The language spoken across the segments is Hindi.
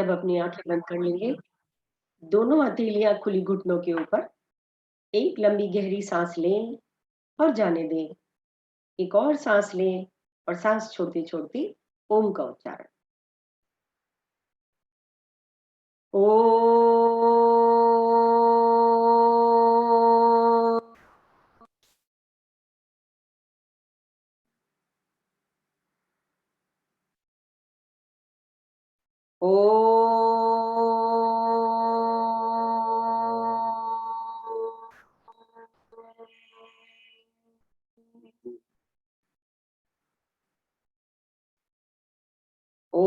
सब अपनी आंखें बंद कर लेंगे। दोनों हथेलियां खुली घुटनों के ऊपर। एक लंबी गहरी सांस लें और जाने दें। एक और सांस लें और सांस छोड़ते छोड़ते ओम का उच्चारण। ओ ओ ओ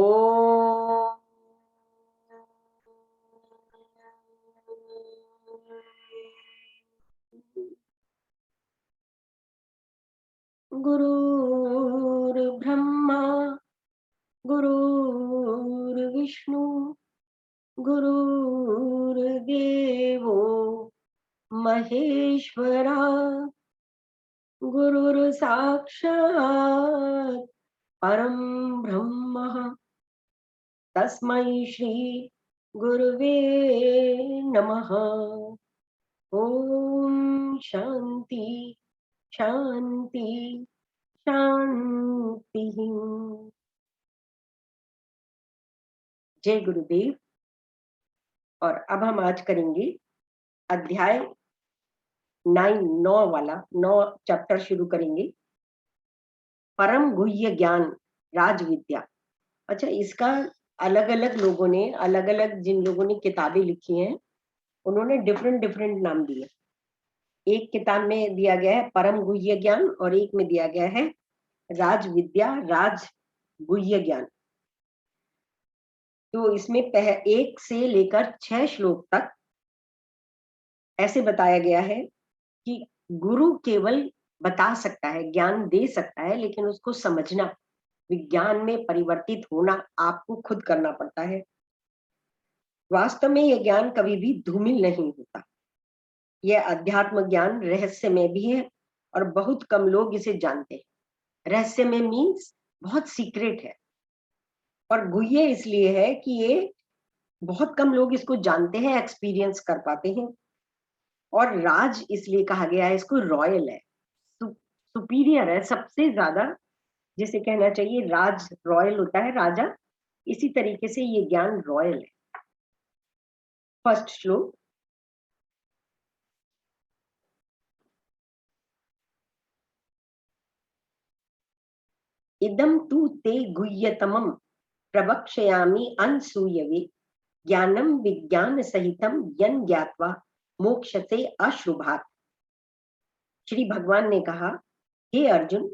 गुरुर्ब्रह्मा गुरुर्विष्णु गुरुर्देवो महेश्वरा गुरुर्साक्षात् परम ब्रह्म तस्मै श्री गुरुवे नमः। ओम शांति शांति शांति। जय गुरुदेव। और अब हम आज करेंगे अध्याय 9 वाला 9 चैप्टर शुरू करेंगे। परम गुह्य ज्ञान राज विद्या। अच्छा, इसका अलग अलग लोगों ने जिन लोगों ने किताबें लिखी हैं उन्होंने डिफरेंट डिफरेंट नाम दिए। एक किताब में दिया गया है परम गुह्य ज्ञान और एक में दिया गया है राज विद्या राज गुह्य ज्ञान। तो इसमें 1 से लेकर 6 श्लोक तक ऐसे बताया गया है कि गुरु केवल बता सकता है, ज्ञान दे सकता है, लेकिन उसको समझना, विज्ञान में परिवर्तित होना आपको खुद करना पड़ता है। वास्तव में यह ज्ञान कभी भी धूमिल नहीं होता। यह अध्यात्म ज्ञान रहस्यमय भी है और बहुत कम लोग इसे जानते हैं। रहस्यमय मीन्स बहुत सीक्रेट है, और गुह्य इसलिए है कि ये बहुत कम लोग इसको जानते हैं, एक्सपीरियंस कर पाते हैं। और राज इसलिए कहा गया है इसको, रॉयल है, सुपीरियर है, सबसे ज्यादा जिसे कहना चाहिए राज, रॉयल होता है राजा, इसी तरीके से ये ज्ञान रॉयल है। फर्स्ट श्लोक। इदम तु ते गुह्यतमं प्रवक्ष्यामि अनसूयवे ज्ञानम विज्ञान सहितम यन ज्ञात्वा मोक्षसे अशुभात्। श्री भगवान ने कहा, हे अर्जुन,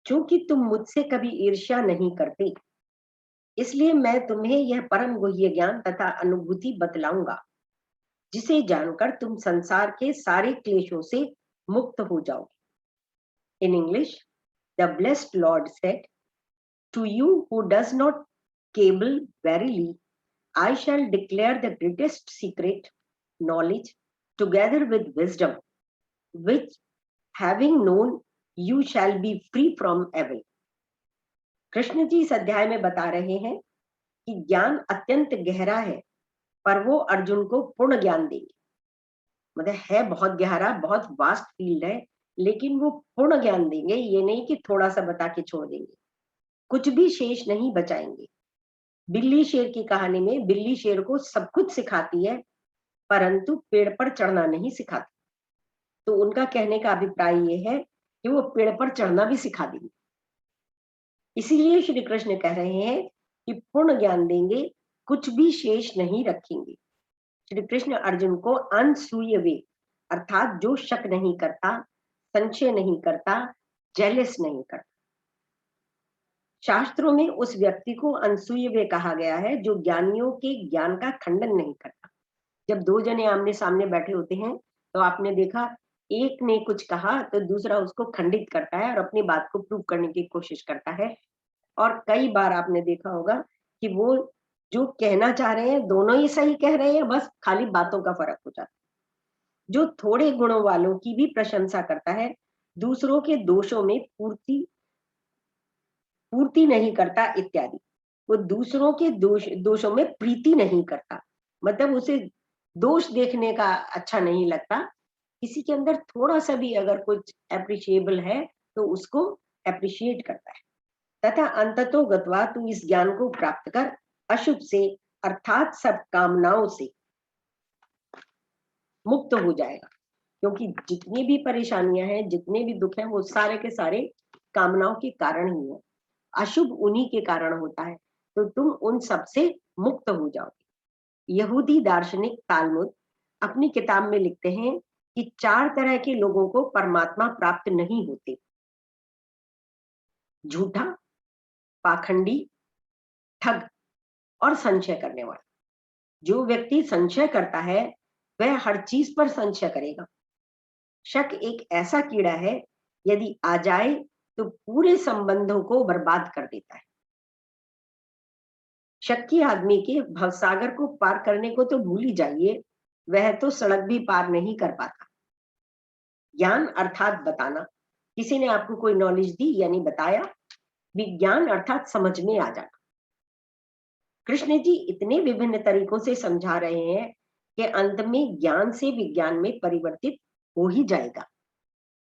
चूंकि तुम मुझसे कभी ईर्ष्या नहीं करते, इसलिए मैं तुम्हें यह परम गुह्य ज्ञान तथा अनुभूति बतलाऊंगा, जिसे जानकर तुम संसार के सारे क्लेशों से मुक्त हो जाओगे। In English, the blessed lord said, to you who does not cable verily I shall declare the greatest secret knowledge together with wisdom, which having known you shall be free from evil। Krishna ji इस अध्याय में बता रहे हैं कि ज्ञान अत्यंत गहरा है, पर वो अर्जुन को पूर्ण ज्ञान देंगे। मतलब है बहुत गहरा, बहुत वास्ट फील्ड है, लेकिन वो पूर्ण ज्ञान देंगे। ये नहीं कि थोड़ा सा बता के छोड़ देंगे, कुछ भी शेष नहीं बचाएंगे। बिल्ली शेर की कहानी में बिल्ली शेर को सब कुछ सिखाती है, परंतु पेड़ पर चढ़ना नहीं सिखाती। तो उनका कहने का अभिप्राय ये है कि वो पेड़ पर चढ़ना भी सिखा देंगे। इसीलिए श्री कृष्ण कह रहे हैं कि पूर्ण ज्ञान देंगे, कुछ भी शेष नहीं रखेंगे। श्री कृष्ण अर्जुन को अनसूयवे अर्थात जो शक नहीं करता, संशय नहीं करता, जेलस नहीं करता। शास्त्रों में उस व्यक्ति को अनसूयवे कहा गया है जो ज्ञानियों के ज्ञान का खंडन नहीं करता। जब 2 जने आमने सामने बैठे होते हैं तो आपने देखा, एक ने कुछ कहा तो दूसरा उसको खंडित करता है और अपनी बात को प्रूव करने की कोशिश करता है। और कई बार आपने देखा होगा कि वो जो कहना चाह रहे हैं दोनों ही सही कह रहे हैं, बस खाली बातों का फर्क हो जाता है। जो थोड़े गुणों वालों की भी प्रशंसा करता है, दूसरों के दोषों में पूर्ति नहीं करता इत्यादि, वो दूसरों के दोषों में प्रीति नहीं करता, मतलब उसे दोष देखने का अच्छा नहीं लगता। किसी के अंदर थोड़ा सा भी अगर कुछ अप्रिशिएबल है तो उसको अप्रिशिएट करता है। तथा अंततो गत्वा तू इस ज्ञान को प्राप्त कर अशुभ से अर्थात सब कामनाओं से मुक्त हो जाएगा, क्योंकि जितनी भी परेशानियां हैं, जितने भी दुख हैं, वो सारे के सारे कामनाओं के कारण ही है। अशुभ उन्हीं के कारण होता है, तो तुम उन सब से मुक्त हो जाओगे। यहूदी दार्शनिक तालमुद अपनी किताब में लिखते हैं कि 4 तरह के लोगों को परमात्मा प्राप्त नहीं होते: झूठा, पाखंडी, ठग और संशय करने वाला। जो व्यक्ति संशय करता है वह हर चीज पर संशय करेगा। शक एक ऐसा कीड़ा है, यदि आ जाए तो पूरे संबंधों को बर्बाद कर देता है। शक्की आदमी के भवसागर को पार करने को तो भूल ही जाइए, वह तो सड़क भी पार नहीं कर पाता। ज्ञान अर्थात बताना, किसी ने आपको कोई नॉलेज दी यानी बताया। विज्ञान अर्थात समझ में आ जाना। कृष्ण जी इतने विभिन्न तरीकों से समझा रहे हैं कि अंत में ज्ञान से विज्ञान में परिवर्तित हो ही जाएगा।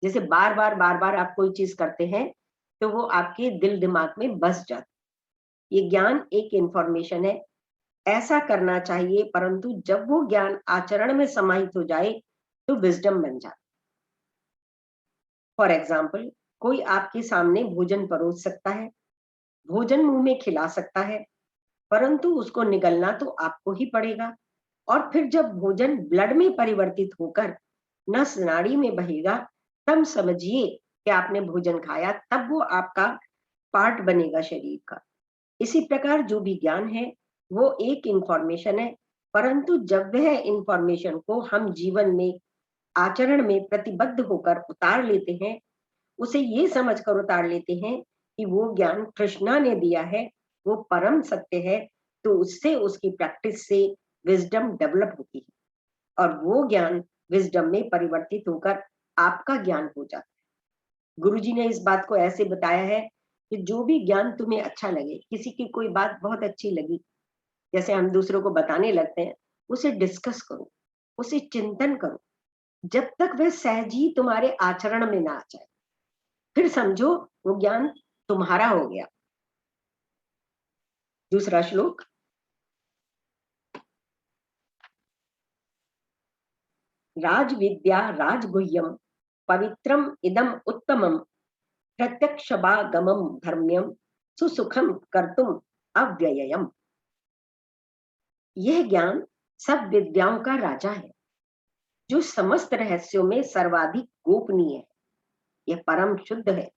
जैसे बार बार आप कोई चीज करते हैं तो वो आपके दिल दिमाग में बस जाती। ये ज्ञान एक इंफॉर्मेशन है, ऐसा करना चाहिए, परंतु जब वो ज्ञान आचरण में समाहित हो जाए तो विजडम बन जाए। फॉर एग्जाम्पल, कोई आपके सामने भोजन परोस सकता है, भोजन मुंह में खिला सकता है, परंतु उसको निगलना तो आपको ही पड़ेगा। और फिर जब भोजन ब्लड में परिवर्तित होकर नस नाड़ी में बहेगा, तब समझिए कि आपने भोजन खाया, तब वो आपका पार्ट बनेगा शरीर का। इसी प्रकार जो भी ज्ञान है वो एक इंफॉर्मेशन है, परंतु जब वह इंफॉर्मेशन को हम जीवन में आचरण में प्रतिबद्ध होकर उतार लेते हैं, उसे ये समझकर उतार लेते हैं कि वो ज्ञान कृष्णा ने दिया है, वो परम सत्य है, तो उससे उसकी प्रैक्टिस से विजडम डेवलप होती है और वो ज्ञान विजडम में परिवर्तित होकर आपका ज्ञान हो जाता है। गुरुजी ने इस बात को ऐसे बताया है कि जो भी ज्ञान तुम्हें अच्छा लगे, किसी की कोई बात बहुत अच्छी लगी, जैसे हम दूसरों को बताने लगते हैं, उसे डिस्कस करो, उसे चिंतन करो, जब तक वह सहज ही तुम्हारे आचरण में ना आ जाए, फिर समझो वो ज्ञान तुम्हारा हो गया। दूसरा श्लोक, राज विद्या राजगुह्यम पवित्रम इदम उत्तमम प्रत्यक्षागमम धर्म्यम सुसुखम कर्तुम अव्ययम। यह ज्ञान सब विद्याओं का राजा है, जो समस्त रहस्यों में सर्वाधिक गोपनीय है। यह परम शुद्ध है,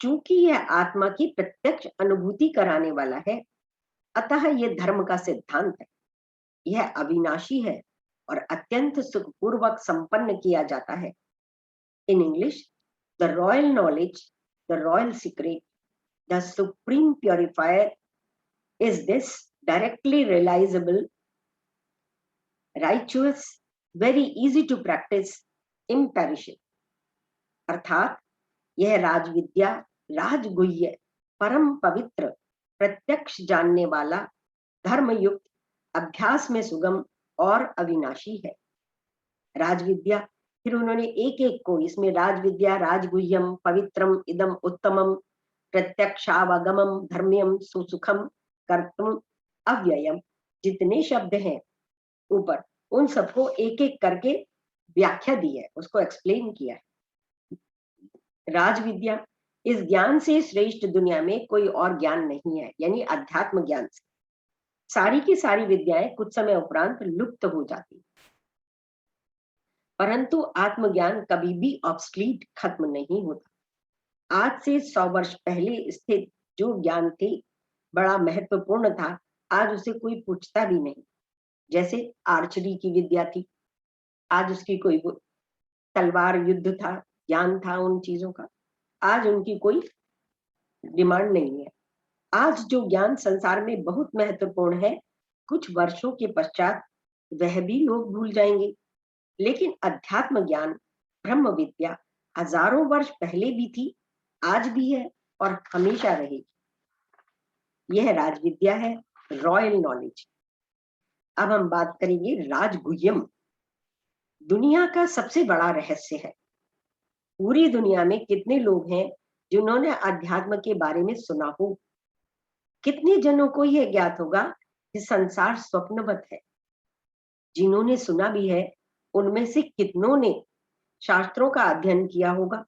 चूंकि यह आत्मा की प्रत्यक्ष अनुभूति कराने वाला है, अतः यह धर्म का सिद्धांत है। यह अविनाशी है और अत्यंत सुखपूर्वक संपन्न किया जाता है। In English, the royal knowledge, the royal secret, the supreme purifier is this directly realisable, righteous, very easy to practise, imperishable. अर्थात यह राजविद्या, राजगुह्य, परम पवित्र, प्रत्यक्ष जानने वाला, धर्मयुक्त, अभ्यास में सुगम और अविनाशी है। राजविद्या, फिर उन्होंने एक एक को इसमें राजविद्या राजगुह्यम पवित्रम इदम उत्तमम प्रत्यक्षावगमम धर्म्यम सुसुखम कर्तुम अव्ययम, जितने शब्द हैं ऊपर, उन सबको एक एक करके व्याख्या दी है, उसको एक्सप्लेन किया है। राजविद्या, इस ज्ञान से श्रेष्ठ दुनिया में कोई और ज्ञान नहीं है, यानी अध्यात्म ज्ञान से सारी की सारी विद्याएं कुछ समय उपरांत लुप्त हो जाती, परंतु आत्मज्ञान कभी भी ऑब्सलीट, खत्म नहीं होता। आज से 100 वर्ष पहले स्थित जो ज्ञान थे, बड़ा महत्वपूर्ण था, आज उसे कोई पूछता भी नहीं। जैसे आर्चरी की विद्या थी, आज उसकी कोई तलवार युद्ध था, ज्ञान था उन चीजों का, आज उनकी कोई डिमांड नहीं है। आज जो ज्ञान संसार में बहुत महत्वपूर्ण है, कुछ वर्षों के पश्चात वह भी लोग भूल जाएंगे, लेकिन अध्यात्म ज्ञान, ब्रह्म विद्या हजारों वर्ष पहले भी थी, आज भी है और हमेशा रहेगी। यह राजविद्या है, रॉयल नॉलेज। अब हम बात करेंगे राजगुह्यम। दुनिया का सबसे बड़ा रहस्य है। पूरी दुनिया में कितने लोग हैं जिन्होंने अध्यात्म के बारे में सुना हो? कितने जनों को यह ज्ञात होगा कि संसार स्वप्नवत है? जिन्होंने सुना भी है, उनमें से कितनों ने शास्त्रों का अध्ययन किया होगा?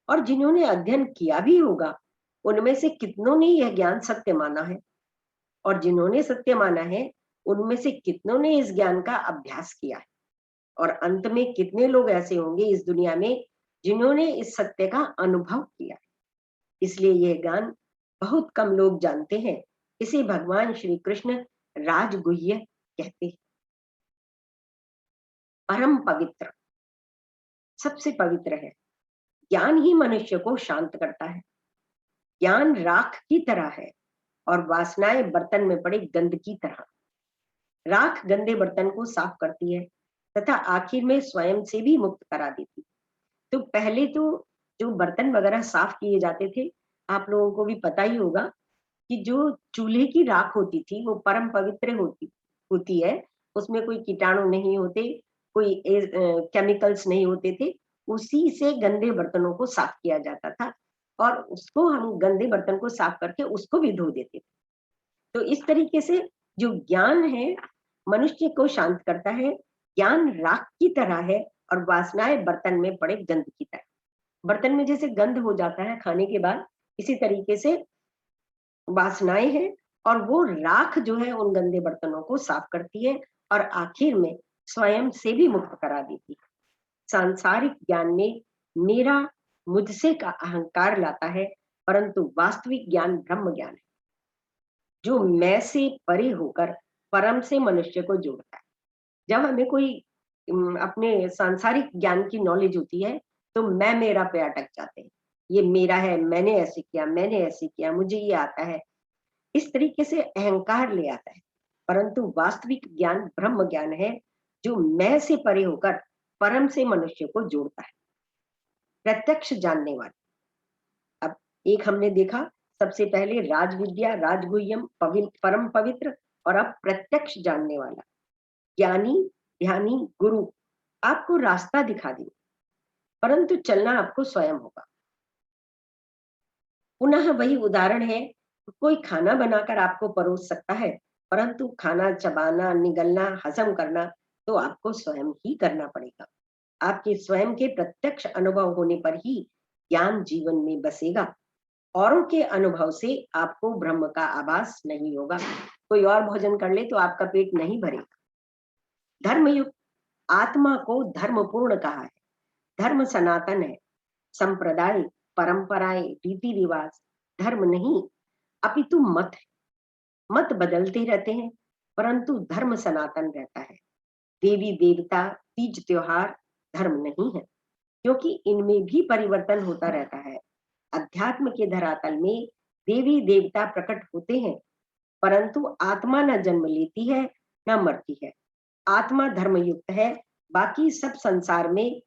और जिन्होंने अध्ययन किया भी होगा, उनमें से कितनों ने यह ज्ञान सत्य माना है? और जिन्होंने सत्य माना है, उनमें से कितनों ने इस ज्ञान का अभ्यास किया है? और अंत में कितने लोग ऐसे होंगे इस दुनिया में जिन्होंने इस सत्य का अनुभव किया है? इसलिए यह ज्ञान बहुत कम लोग जानते हैं। इसे भगवान श्री कृष्ण राजगुह्य कहते हैं। परम पवित्र, सबसे पवित्र है। ज्ञान ही मनुष्य को शांत करता है। ज्ञान राख की तरह है और वासनाएं बर्तन में पड़े गंद की तरह। राख गंदे बर्तन को साफ करती है तथा आखिर में स्वयं से भी मुक्त करा देती। तो पहले तो जो बर्तन वगैरह साफ किए जाते थे, आप लोगों को भी पता ही होगा कि जो चूल्हे की राख होती थी वो परम पवित्र होती है। उसमें कोई कीटाणु नहीं होते, कोई केमिकल्स नहीं होते थे। उसी से गंदे बर्तनों को साफ किया जाता था और उसको हम गंदे बर्तन को साफ करके उसको भी धो देते थे। तो इस तरीके से जो ज्ञान है मनुष्य को शांत करता है। ज्ञान राख की तरह है और वासनाएं बर्तन में पड़े गंद की तरह। बर्तन में जैसे गंध हो जाता है खाने के बाद, इसी तरीके से वासनाएं हैं और वो राख जो है उन गंदे बर्तनों को साफ करती है और आखिर में स्वयं से भी मुक्त करा देती है। सांसारिक ज्ञान में मेरा, मुझसे का अहंकार लाता है, परंतु वास्तविक ज्ञान ब्रह्म ज्ञान है जो मैं से परे होकर परम से मनुष्य को जोड़ता है। जब हमें कोई अपने सांसारिक ज्ञान की नॉलेज होती है तो मैं मेरा पे अटक जाते हैं। ये मेरा है, मैंने ऐसे किया, मैंने ऐसे किया, मुझे ये आता है, इस तरीके से अहंकार ले आता है। परंतु वास्तविक ज्ञान ब्रह्म ज्ञान है जो मैं से परे होकर परम से मनुष्य को जोड़ता है। प्रत्यक्ष जानने वाला। अब एक हमने देखा, सबसे पहले राजविद्या, राजगुह्यम, परम पवित्र, और अब प्रत्यक्ष जानने वाला। ज्ञानी, ध्यानी, गुरु आपको रास्ता दिखा देंगे, परंतु चलना आपको स्वयं होगा। पुनः वही उदाहरण है, कोई खाना बनाकर आपको परोस सकता है, परंतु खाना चबाना, निगलना, हजम करना तो आपको स्वयं ही करना पड़ेगा। आपके स्वयं के प्रत्यक्ष अनुभव होने पर ही ज्ञान जीवन में बसेगा। औरों के अनुभव से आपको ब्रह्म का आभास नहीं होगा। कोई और भोजन कर ले तो आपका पेट नहीं भरेगा। धर्मयुक्त आत्मा को धर्मपूर्ण कहा है। धर्म सनातन है। संप्रदाय, परंपराएं, रीति रिवाज धर्म नहीं, अपितु मत है। मत बदलते रहते हैं, परंतु धर्म सनातन रहता है। देवी देवता, तीज त्योहार धर्म नहीं है, क्योंकि इनमें भी परिवर्तन होता रहता है। अध्यात्म के धरातल में देवी देवता प्रकट होते हैं, परंतु आत्मा न जन्म लेती है न मरती है। आत्मा धर्म युक्त है, बाकी सब संसार में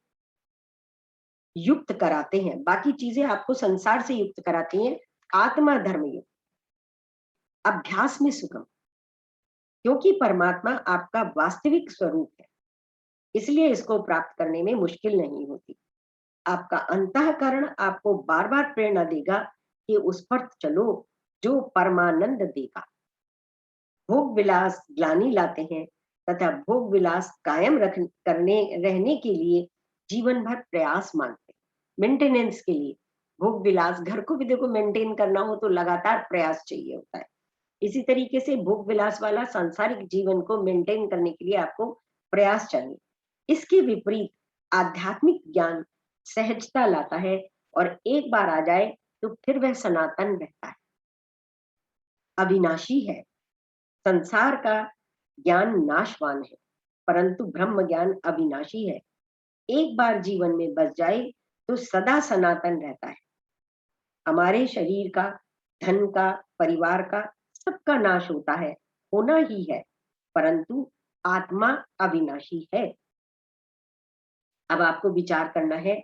युक्त कराते हैं। बाकी चीजें आपको संसार से युक्त कराती हैं, आत्मा धर्म युक्त। अभ्यास में सुगम, क्योंकि परमात्मा आपका वास्तविक स्वरूप है, इसलिए इसको प्राप्त करने में मुश्किल नहीं होती। आपका अंतःकरण आपको बार बार प्रेरणा देगा कि उस पर चलो जो परमानंद देगा। भोग विलास ग्लानि लाते हैं तथा भोग विलास कायम रहने के लिए जीवन भर प्रयास मांगते हैं। मेंटेनेंस के लिए भोग विलास, घर को भी देखो मेंटेन करना हो तो लगातार प्रयास चाहिए होता है। इसी तरीके से भोग विलास वाला सांसारिक जीवन को मेंटेन करने के लिए आपको प्रयास चाहिए। इसके विपरीत आध्यात्मिक ज्ञान सहजता लाता है और एक बार आ जाए तो फिर वह सनातन रहता है, अविनाशी है। संसार का ज्ञान नाशवान है, परंतु ब्रह्म ज्ञान अविनाशी है। एक बार जीवन में बस जाए तो सदा सनातन रहता है। हमारे शरीर का, धन का, परिवार का, सबका नाश होता है, होना ही है, परंतु आत्मा अविनाशी है। अब आपको विचार करना है,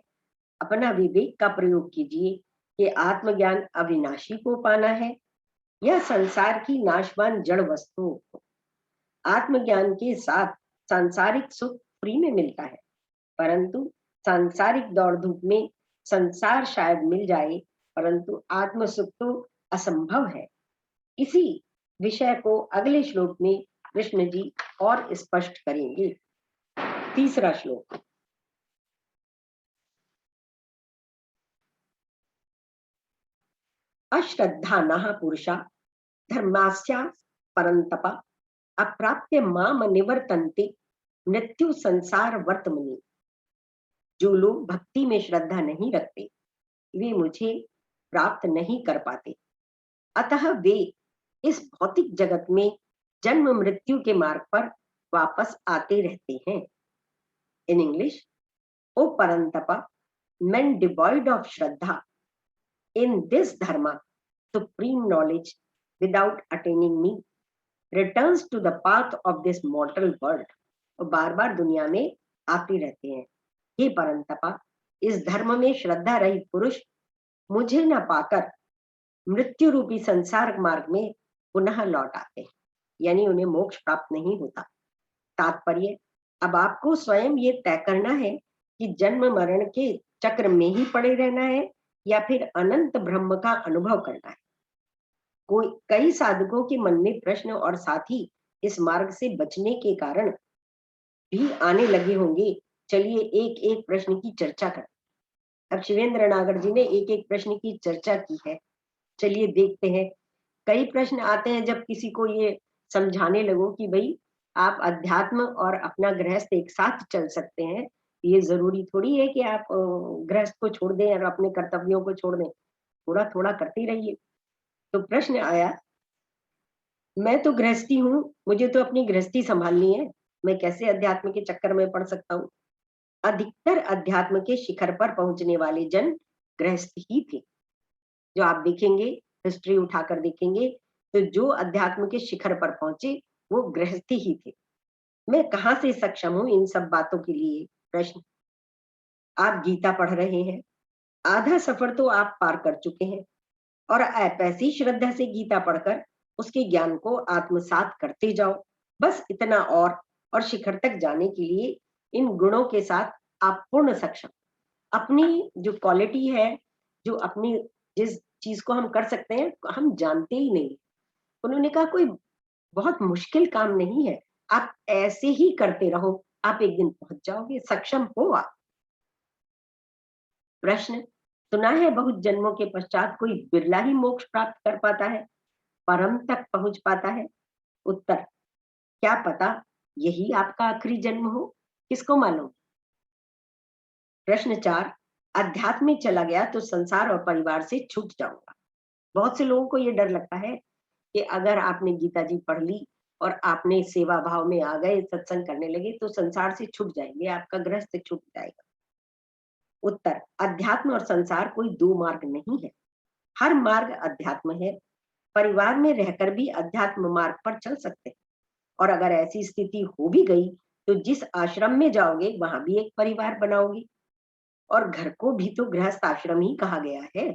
अपना विवेक का प्रयोग कीजिए कि आत्मज्ञान अविनाशी को पाना है यह संसार की नाशवान जड़ वस्तुओं को आत्मज्ञान के साथ सांसारिक सुख फ्री में मिलता है, परंतु सांसारिक दौड़ धूप में संसार शायद मिल जाए, परंतु आत्म सुख तो असंभव है। इसी विषय को अगले श्लोक में कृष्ण जी और स्पष्ट करेंगे। तीसरा श्लोक। अश्रद्धानः पुरुषा धर्मास्या परंतपा अप्राप्य माम निवर्तन्ते मृत्यु संसार वर्तमनि। जो लोग भक्ति में श्रद्धा नहीं रखते वे मुझे प्राप्त नहीं कर पाते, अतः वे इस भौतिक जगत में जन्म मृत्यु के मार्ग पर वापस आते रहते हैं। In English, O Parantapa, men devoid of shraddha in this dharma, supreme knowledge, without attaining me, returns to the path of this mortal world। और बार बार दुनिया में आते रहते हैं। हे परंतपा, इस धर्म में श्रद्धा रहित पुरुष मुझे न पाकर मृत्यु रूपी संसार मार्ग में पुनः लौट आते हैं, यानी उन्हें मोक्ष प्राप्त नहीं होता। तात्पर्य, अब आपको स्वयं ये तय करना है कि जन्म मरण के चक्र में ही पड़े रहना है या फिर अनंत ब्रह्म का अनुभव करना है। कई साधकों के मन में प्रश्न और साथ ही इस मार्ग से बचने के कारण भी आने लगे होंगे। चलिए एक एक प्रश्न की चर्चा करें। अब शिवेंद्र नागर जी ने एक एक प्रश्न की चर्चा की है, चलिए देखते हैं। कई प्रश्न आते हैं जब किसी को ये समझाने लगो कि भाई आप अध्यात्म और अपना गृहस्थ एक साथ चल सकते हैं, ये जरूरी थोड़ी है कि आप गृहस्थ को छोड़ दें और अपने कर्तव्यों को छोड़ दें, थोड़ा थोड़ा करते रहिए। तो प्रश्न आया, मैं तो गृहस्थी हूँ, मुझे तो अपनी गृहस्थी संभालनी है, मैं कैसे अध्यात्म के चक्कर में पड़ सकता हूँ। अधिकतर अध्यात्म के शिखर पर पहुंचने वाले जन गृहस्थ ही थे। जो आप देखेंगे, हिस्ट्री उठाकर देखेंगे तो जो अध्यात्म के शिखर पर पहुंचे वो गृहस्थी ही थे। मैं कहाँ से सक्षम हूँ इन सब बातों के लिए? प्रश्न, आप गीता पढ़ रहे हैं, आधा सफर तो आप पार कर चुके हैं और आप ऐसी श्रद्धा से गीता पढ़कर उसके ज्ञान को आत्मसात करते जाओ, बस इतना। और शिखर तक जाने के लिए इन गुणों के साथ आप पूर्ण सक्षम, अपनी जो क्वालिटी है, जो अपनी जिस चीज को हम कर सकते हैं हम जानते ही नहीं। उन्होंने कहा कोई बहुत मुश्किल काम नहीं है, आप ऐसे ही करते रहो, आप एक दिन पहुंच जाओगे, सक्षम हो आप। प्रश्न, सुना है बहुत जन्मों के पश्चात कोई बिरला ही मोक्ष प्राप्त कर पाता है, परम तक पहुंच पाता है। उत्तर, क्या पता यही आपका आखिरी जन्म हो, किसको मालूम। प्रश्न 4, अध्यात्म में चला गया तो संसार और परिवार से छूट जाऊंगा। बहुत से लोगों को ये डर लगता है कि अगर आपने गीता जी पढ़ ली और आपने सेवा भाव में आ गए, सत्संग करने लगे तो संसार से छूट जाएंगे, आपका गृहस्थ छूट जाएगा। उत्तर, अध्यात्म और संसार कोई दो मार्ग नहीं है, हर मार्ग अध्यात्म है। परिवार में रहकर भी अध्यात्म मार्ग पर चल सकते हैं, और अगर ऐसी स्थिति हो भी गई तो जिस आश्रम में जाओगे वहां भी एक परिवार बनाओगे, और घर को भी तो गृहस्थ आश्रम ही कहा गया है।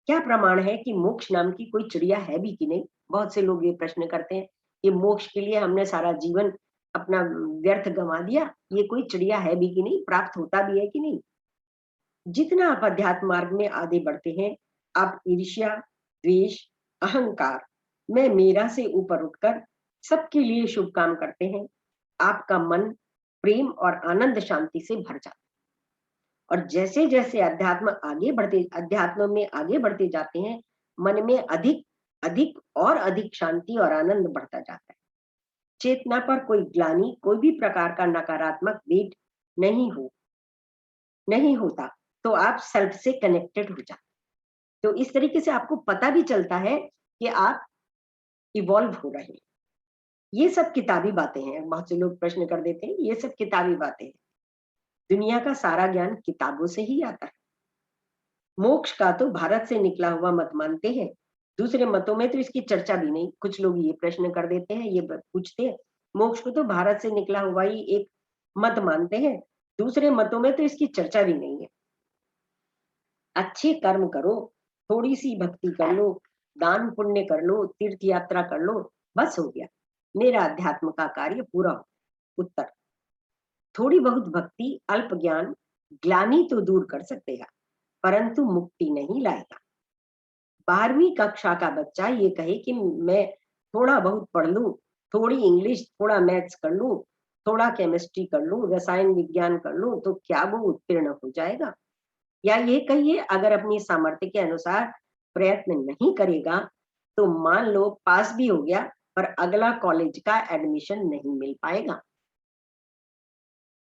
क्या प्रमाण है कि मोक्ष नाम की कोई चिड़िया है भी कि नहीं? बहुत से लोग ये प्रश्न करते हैं कि मोक्ष के लिए हमने सारा जीवन अपना व्यर्थ गंवा दिया, ये कोई चिड़िया है भी कि नहीं, प्राप्त होता भी है कि नहीं? जितना आप अध्यात्म मार्ग में आगे बढ़ते हैं, आप ईर्ष्या, द्वेष, अहंकार, मैं मेरा से ऊपर उठकर सबके लिए शुभ काम करते हैं। आपका मन प्रेम और आनंद शांति से भर जाता है, और जैसे जैसे अध्यात्म में आगे बढ़ते जाते हैं, मन में अधिक अधिक और अधिक शांति और आनंद बढ़ता जाता है। चेतना पर कोई ग्लानि, कोई भी प्रकार का नकारात्मक वेट नहीं होता, तो आप सेल्फ से कनेक्टेड हो जाते। तो इस तरीके से आपको पता भी चलता है कि आप इवॉल्व हो रहे हैं। ये सब किताबी बातें हैं, बहुत से लोग प्रश्न कर देते हैं, ये सब किताबी बातें हैं। दुनिया का सारा ज्ञान किताबों से ही आता है। मोक्ष का तो भारत से निकला हुआ मत मानते हैं, दूसरे मतों में तो इसकी चर्चा भी नहीं। कुछ लोग ये प्रश्न कर देते हैं, ये पूछते हैं, मोक्ष को तो भारत से निकला हुआ ही एक मत मानते हैं, दूसरे मतों में तो इसकी चर्चा भी नहीं है। अच्छे कर्म करो, थोड़ी सी भक्ति कर लो, दान पुण्य कर लो, तीर्थ यात्रा कर लो, बस हो गया, मेरा अध्यात्म का कार्य पूरा हो। उत्तर, थोड़ी बहुत भक्ति, अल्प ज्ञान ग्लानि तो दूर कर सकेगा, परंतु मुक्ति नहीं लाएगा। 12वीं कक्षा का बच्चा ये कहे कि मैं थोड़ा बहुत पढ़ लूं, थोड़ी इंग्लिश, थोड़ा मैथ्स कर लूं, थोड़ा केमिस्ट्री कर लूं, रसायन विज्ञान कर लूं, तो क्या वो उत्तीर्ण हो जाएगा? या ये कहिए अगर अपनी सामर्थ्य के अनुसार प्रयत्न नहीं करेगा तो मान लो पास भी हो गया पर अगला कॉलेज का एडमिशन नहीं मिल पाएगा।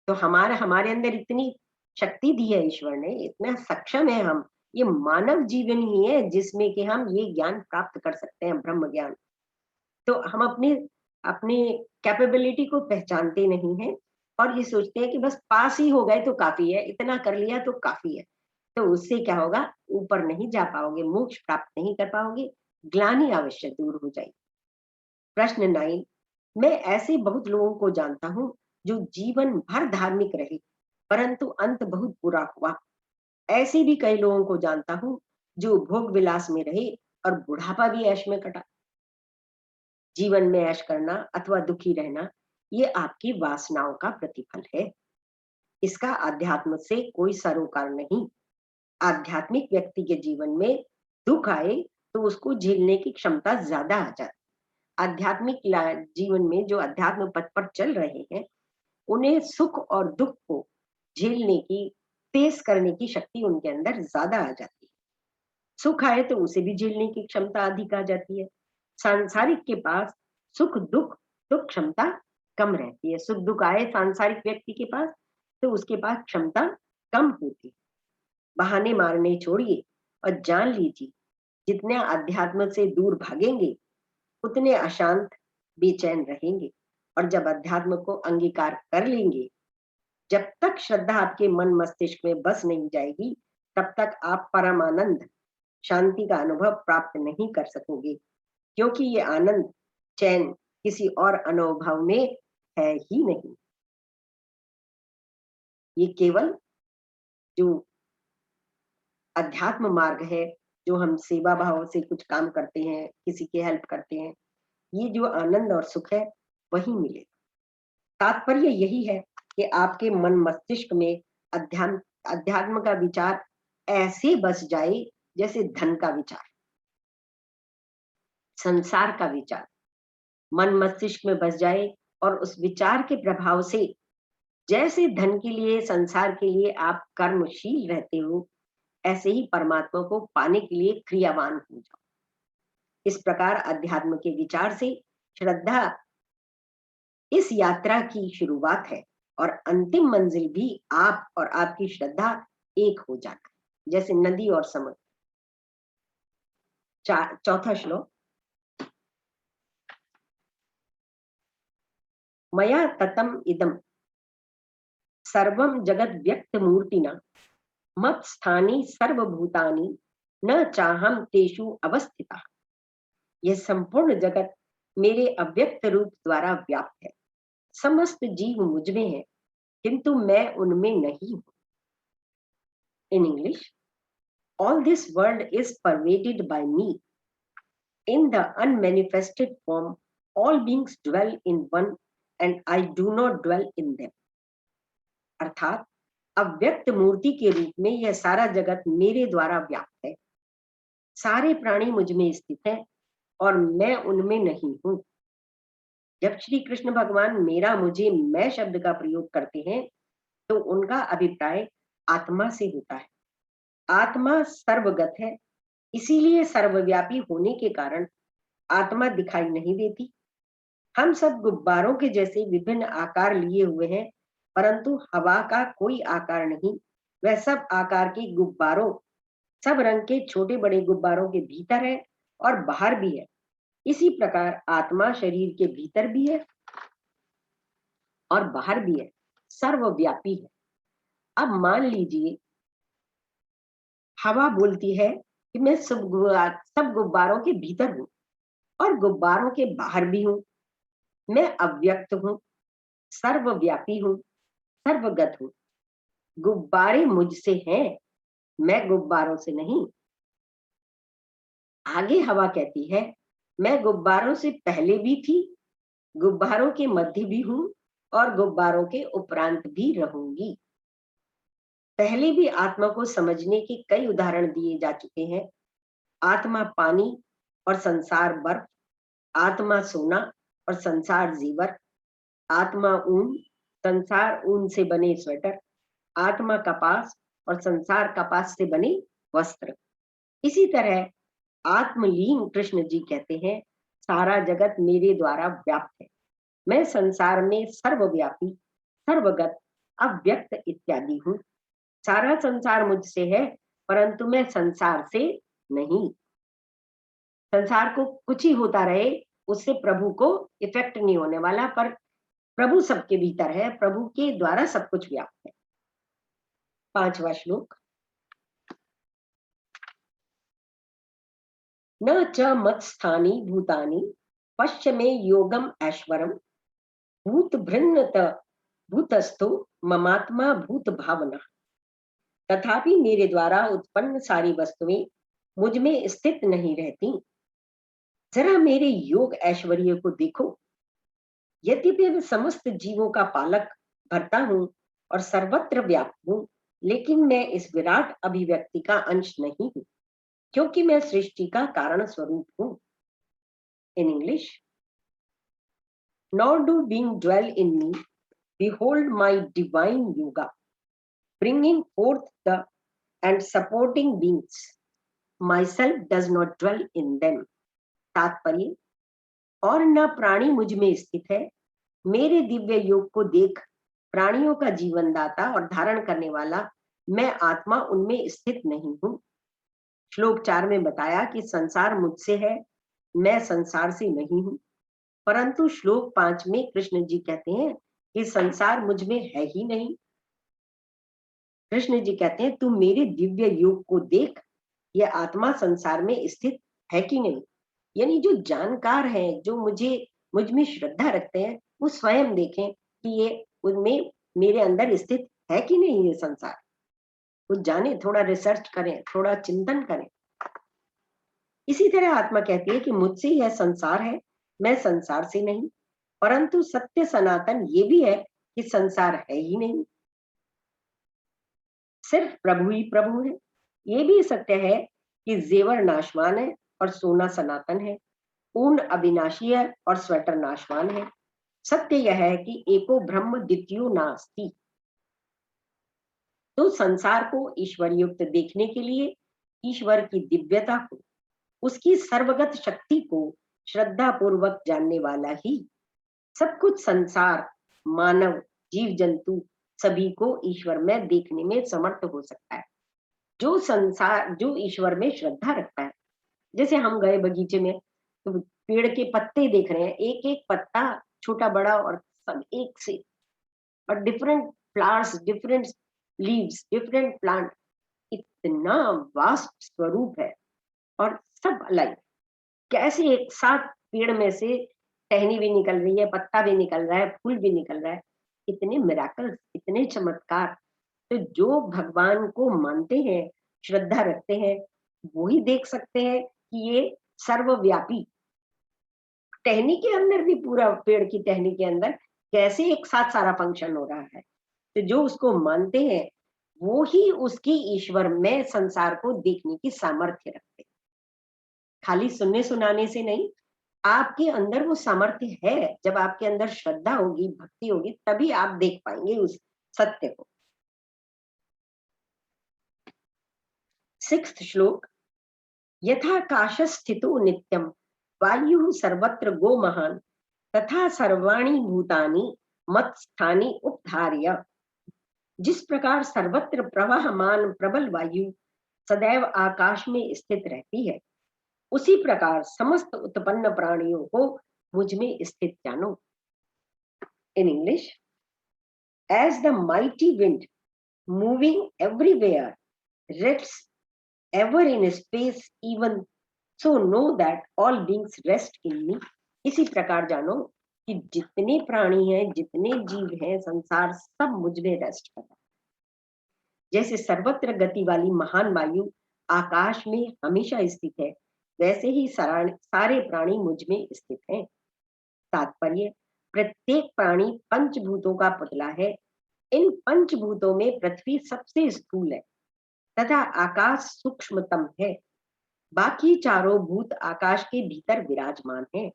तो हमारे अंदर इतनी शक्ति दी है ईश्वर ने, इतना सक्षम है हम, ये मानव जीवन ही है जिसमें कि हम ये ज्ञान प्राप्त कर सकते हैं, ब्रह्म ज्ञान। तो हम अपने अपने कैपेबिलिटी को पहचानते नहीं हैं और ये सोचते हैं कि बस पास ही हो गए तो काफी है, इतना कर लिया तो काफी है। तो उससे क्या होगा, ऊपर नहीं जा पाओगे, मोक्ष प्राप्त नहीं कर पाओगे, ग्लानि अवश्य दूर हो जाएगी। प्रश्न 9, मैं ऐसे बहुत लोगों को जानता हूं जो जीवन भर धार्मिक रहे परंतु अंत बहुत बुरा हुआ। ऐसे भी कई लोगों को जानता हूं जो भोग विलास में रहे और बुढ़ापा भी ऐश में कटा। जीवन में ऐश करना अथवा दुखी रहना ये आपकी वासनाओं का प्रतिफल है, इसका अध्यात्म से कोई सरोकार नहीं। आध्यात्मिक व्यक्ति के जीवन में दुख आए तो उसको झेलने की क्षमता ज्यादा आ जाती। आध्यात्मिक जीवन में जो अध्यात्म पथ पर चल रहे हैं उन्हें सुख और दुख को झेलने की, फेस करने की शक्ति उनके अंदर ज्यादा आ जाती है। सुख आए तो उसे भी झेलने की क्षमता अधिक आ जाती है। सांसारिक के पास सुख दुख तो क्षमता कम रहती है। सुख दुख आए सांसारिक व्यक्ति के पास तो उसके पास क्षमता कम होती है। बहाने मारने छोड़िए और जान लीजिए जितने अध्यात्म से दूर भागेंगे उतने अशांत, बेचैन रहेंगे। और जब अध्यात्म को अंगीकार कर लेंगे, जब तक श्रद्धा आपके मन मस्तिष्क में बस नहीं जाएगी तब तक आप परमानंद, शांति का अनुभव प्राप्त नहीं कर सकोगे, क्योंकि ये आनंद, चैन किसी और अनुभव में है ही नहीं। ये केवल जो अध्यात्म मार्ग है, जो हम सेवा भाव से कुछ काम करते हैं, किसी की हेल्प करते हैं, ये जो आनंद और सुख है वही मिलेगा। तात्पर्य यही है कि आपके मन मस्तिष्क में अध्यात्म अध्यात्म का विचार ऐसे बस जाए जैसे धन का विचार, संसार का विचार मन मस्तिष्क में बस जाए और उस विचार के प्रभाव से जैसे धन के लिए, संसार के लिए आप कर्मशील रहते हो, ऐसे ही परमात्मा को पाने के लिए क्रियावान हो जाओ। इस प्रकार अध्यात्म के विचार से श्रद्धा इस यात्रा की शुरुआत है और अंतिम मंजिल भी आप और आपकी श्रद्धा एक हो जाता है, जैसे नदी और समुद्र। चौथा श्लोक, मया ततम इदम सर्वम जगत व्यक्त मूर्तिना मत स्थानी सर्वभूतानि न चाहम तेषु अवस्थिता। यह संपूर्ण जगत मेरे अव्यक्त रूप द्वारा व्याप्त है, समस्त जीव मुझ में है किंतु मैं उनमें नहीं हूं। In English, all this world is pervaded by me. In the unmanifested form, all beings dwell in one and I do not dwell in them. अर्थात अव्यक्त मूर्ति के रूप में यह सारा जगत मेरे द्वारा व्याप्त है, सारे प्राणी मुझ में स्थित हैं और मैं उनमें नहीं हूं। जब श्री कृष्ण भगवान मेरा मुझे मैं शब्द का प्रयोग करते हैं तो उनका अभिप्राय आत्मा से होता है। आत्मा सर्वगत है, इसीलिए सर्वव्यापी होने के कारण आत्मा दिखाई नहीं देती। हम सब गुब्बारों के जैसे विभिन्न आकार लिए हुए हैं, परंतु हवा का कोई आकार नहीं। वह सब आकार के गुब्बारों, सब रंग के छोटे बड़े गुब्बारों के भीतर है और बाहर भी है। इसी प्रकार आत्मा शरीर के भीतर भी है और बाहर भी है, सर्वव्यापी है। अब मान लीजिए हवा बोलती है कि मैं सब गुब्बारों के भीतर हूं और गुब्बारों के बाहर भी हूं। मैं अव्यक्त हूं, सर्वव्यापी हूं, सर्वगत हूं। गुब्बारे मुझसे हैं, मैं गुब्बारों से नहीं। आगे हवा कहती है, मैं गुब्बारों से पहले भी थी, गुब्बारों के मध्य भी हूं और गुब्बारों के उपरांत भी रहूंगी। पहले भी आत्मा को समझने के कई उदाहरण दिए जा चुके हैं। आत्मा पानी और संसार बर्फ, आत्मा सोना और संसार जीवर, आत्मा ऊन, संसार ऊन से बने स्वेटर, आत्मा कपास और संसार कपास से बने वस्त्र। इसी तरह आत्मलीन कृष्ण जी कहते हैं, सारा जगत मेरे द्वारा व्याप्त है, मैं संसार में सर्वव्यापी, सर्वगत, अव्यक्त इत्यादि हूँ। सारा संसार मुझसे है, परंतु मैं संसार से नहीं। संसार को कुछ ही होता रहे, उससे प्रभु को इफेक्ट नहीं होने वाला, पर प्रभु सबके भीतर है, प्रभु के द्वारा सब कुछ व्याप्त है। 5वां श्लोक, न च मत्स्थानि भूतानि पश्य मे योगम ऐश्वरम भूत भृन्नत भूतस्थो ममात्मा भूत भावना। तथापि मेरे द्वारा उत्पन्न सारी वस्तुएं मुझ में स्थित नहीं रहती। जरा मेरे योग ऐश्वर्य को देखो। यद्यपि मैं समस्त जीवों का पालक, भरता हूँ और सर्वत्र व्याप्त हूँ, लेकिन मैं इस विराट अभिव्यक्ति का अंश नहीं हूँ, क्योंकि मैं सृष्टि का कारण स्वरूप हूँ। In English, nor do being dwell in me, behold my divine yoga, bringing forth the and supporting beings. Myself does not dwell in them. तात्पर्य, और न प्राणी मुझ में स्थित है, मेरे दिव्य योग को देख, प्राणियों का जीवन दाता और धारण करने वाला मैं आत्मा उनमें स्थित नहीं हूँ। श्लोक 4 में बताया कि संसार मुझसे है, मैं संसार से नहीं हूँ, परंतु श्लोक 5 में कृष्ण जी कहते हैं कि संसार मुझ में है ही नहीं। कृष्ण जी कहते हैं, तू मेरे दिव्य योग को देख, यह आत्मा संसार में स्थित है कि नहीं। यानी जो जानकार हैं, जो मुझ में श्रद्धा रखते हैं, वो स्वयं देखें कि ये उनमें मेरे अंदर स्थित है कि नहीं ये संसार। वो जाने, थोड़ा रिसर्च करें, थोड़ा चिंतन करें। इसी तरह आत्मा कहती है कि मुझसे यह संसार है, मैं संसार से नहीं, परंतु सत्य सनातन ये भी है कि संसार है ही नहीं, सिर्फ प्रभु ही प्रभु है। ये भी सत्य है कि जेवर नाशवान है और सोना सनातन है, ऊन अविनाशी है और स्वेटर नाशवान है। सत्य यह है कि एको ब्रह्म द्वितीयो नास्ति। तो संसार को ईश्वर युक्त देखने के लिए ईश्वर की दिव्यता को, उसकी सर्वगत शक्ति को श्रद्धा पूर्वक जानने वाला ही सब कुछ संसार, मानव, जीव जंतु सभी को ईश्वर में देखने में समर्थ हो सकता है। जो ईश्वर में श्रद्धा रखता है। जैसे हम गए बगीचे में, तो पेड़ के पत्ते देख रहे हैं, एक एक पत्ता छोटा बड़ा और सब एक से, और different flowers, different leaves, different plant, इतना वास्ट स्वरूप है और सब अलग। कैसे एक साथ पेड़ में से टहनी भी निकल रही है, पत्ता भी निकल रहा है, फूल भी निकल रहा है। इतने मिराकल्स, इतने चमत्कार। तो जो भगवान को मानते हैं, श्रद्धा रखते हैं, वो ही देख सकते हैं कि ये सर्वव्यापी, टहनी के अंदर भी, पूरा पेड़ की टहनी के अंदर कैसे एक साथ सारा फंक्शन हो रहा है। तो जो उसको मानते हैं वो ही उसकी ईश्वर में संसार को देखने की सामर्थ्य रखते हैं। खाली सुनने सुनाने से नहीं, आपके अंदर वो सामर्थ्य है। जब आपके अंदर श्रद्धा होगी, भक्ति होगी, तभी आप देख पाएंगे उस सत्य को। 6th श्लोक, यथाकाश स्थितो नित्यम वायु सर्वत्र गो महान तथा सर्वाणि भूतानि मत स्थानी उपधार्य। जिस प्रकार सर्वत्र प्रवाहमान प्रबल वायु सदैव आकाश में स्थित रहती है, उसी प्रकार समस्त उत्पन्न प्राणियों को मुझ में स्थित जानो। In English, as the mighty wind moving everywhere rests ever in space, even so know that all beings rest in me. इसी प्रकार जानो कि जितने प्राणी हैं, जितने जीव हैं, संसार सब मुझ में रेस्ट कर रहा है। जैसे सर्वत्र गति वाली महान वायु आकाश में हमेशा स्थित है, वैसे ही सारे प्राणी मुझ में स्थित हैं। तात्पर्य, प्रत्येक प्राणी पंचभूतों का पुतला है। इन पंचभूतों में पृथ्वी सबसे स्थूल है तथा आकाश सूक्ष्मतम है। बाकी चारों भूत आकाश के भीतर विराजमान हैं।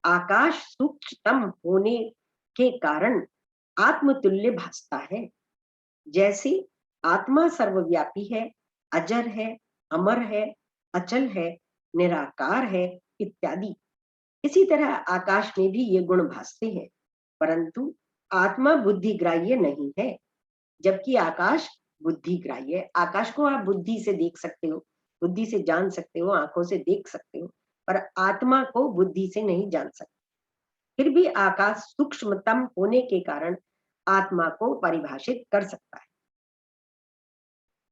आकाश सूक्ष्मतम होने के कारण आत्मतुल्य भासता है। जैसे आत्मा सर्वव्यापी है, अजर है, अमर है, अचल है, निराकार है इत्यादि, इसी तरह आकाश में भी ये गुण भासते हैं, परंतु आत्मा बुद्धिग्राह्य नहीं है, जबकि आकाश बुद्धिग्राह्य है। आकाश को आप बुद्धि से देख सकते हो, बुद्धि से जान सकते हो, आंखों से देख सकते हो, पर आत्मा को बुद्धि से नहीं जान सकते। फिर भी आकाश सूक्ष्मतम होने के कारण आत्मा को परिभाषित कर सकता है।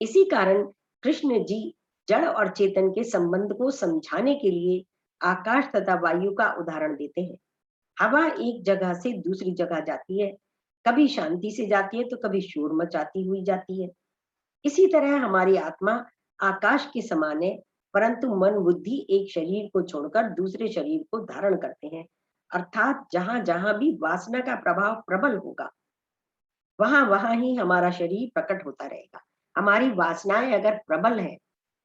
इसी कारण कृष्ण जी जड़ और चेतन के संबंध को समझाने के लिए आकाश तथा वायु का उदाहरण देते हैं। हवा एक जगह से दूसरी जगह जाती है, कभी शांति से जाती है तो कभी शोर मचाती हुई जाती है। इसी तरह हमारी आत्मा आकाश के समान है, परंतु मन बुद्धि एक शरीर को छोड़कर दूसरे शरीर को धारण करते हैं। अर्थात जहां जहां भी वासना का प्रभाव प्रबल होगा, वहां वहां ही हमारा शरीर प्रकट होता रहेगा। हमारी वासनाएं अगर प्रबल है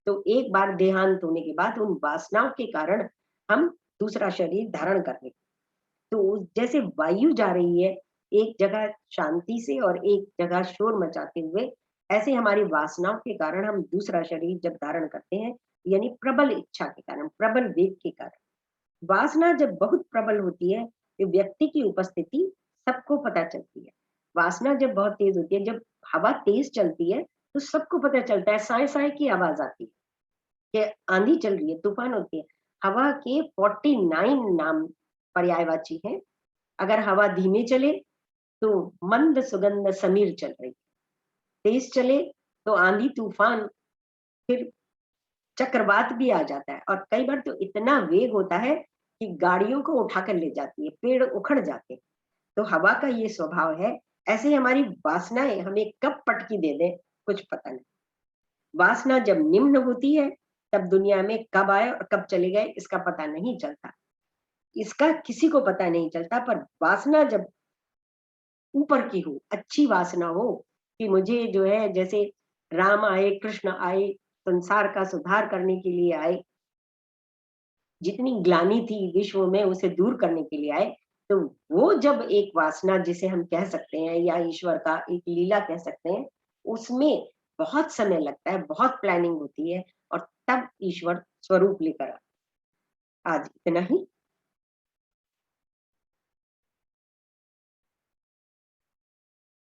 तो एक बार देहांत होने के बाद उन वासनाओं के कारण हम दूसरा शरीर धारण कर लेते। तो जैसे वायु जा रही है एक जगह शांति से और एक जगह शोर मचाते हुए, ऐसे हमारी वासनाओं के कारण हम दूसरा शरीर जब धारण करते हैं, यानी प्रबल इच्छा के कारण, प्रबल वेग के कारण। वासना जब बहुत प्रबल होती है तो व्यक्ति की उपस्थिति सबको पता चलती है। वासना जब बहुत तेज होती है, जब हवा तेज चलती है तो सबको पता चलता है, साए साए की आवाज आती है कि आंधी चल रही है, तूफान होती है। हवा के 49 नाम पर्यायवाची हैं। अगर हवा धीमे चले तो मंद सुगंध समीर चल रही, तेज चले तो आंधी तूफान, फिर चक्रवात भी आ जाता है, और कई बार तो इतना वेग होता है कि गाड़ियों को उठाकर ले जाती है, पेड़ उखड़ जाते हैं। तो हवा का ये स्वभाव है। ऐसे हमारी वासनाएं हमें कब पटकी दे दें कुछ पता नहीं। वासना जब निम्न होती है तब दुनिया में कब आए और कब चले गए इसका पता नहीं चलता, इसका किसी को पता नहीं चलता। पर वासना जब ऊपर की हो, अच्छी वासना हो कि मुझे जो है, जैसे राम आए, कृष्ण आए, संसार का सुधार करने के लिए आए, जितनी ग्लानि थी विश्व में उसे दूर करने के लिए आए, तो वो जब एक वासना जिसे हम कह सकते हैं या ईश्वर का एक लीला कह सकते हैं, उसमें बहुत समय लगता है, बहुत प्लानिंग होती है, और तब ईश्वर स्वरूप लेकर आता। आज इतना ही।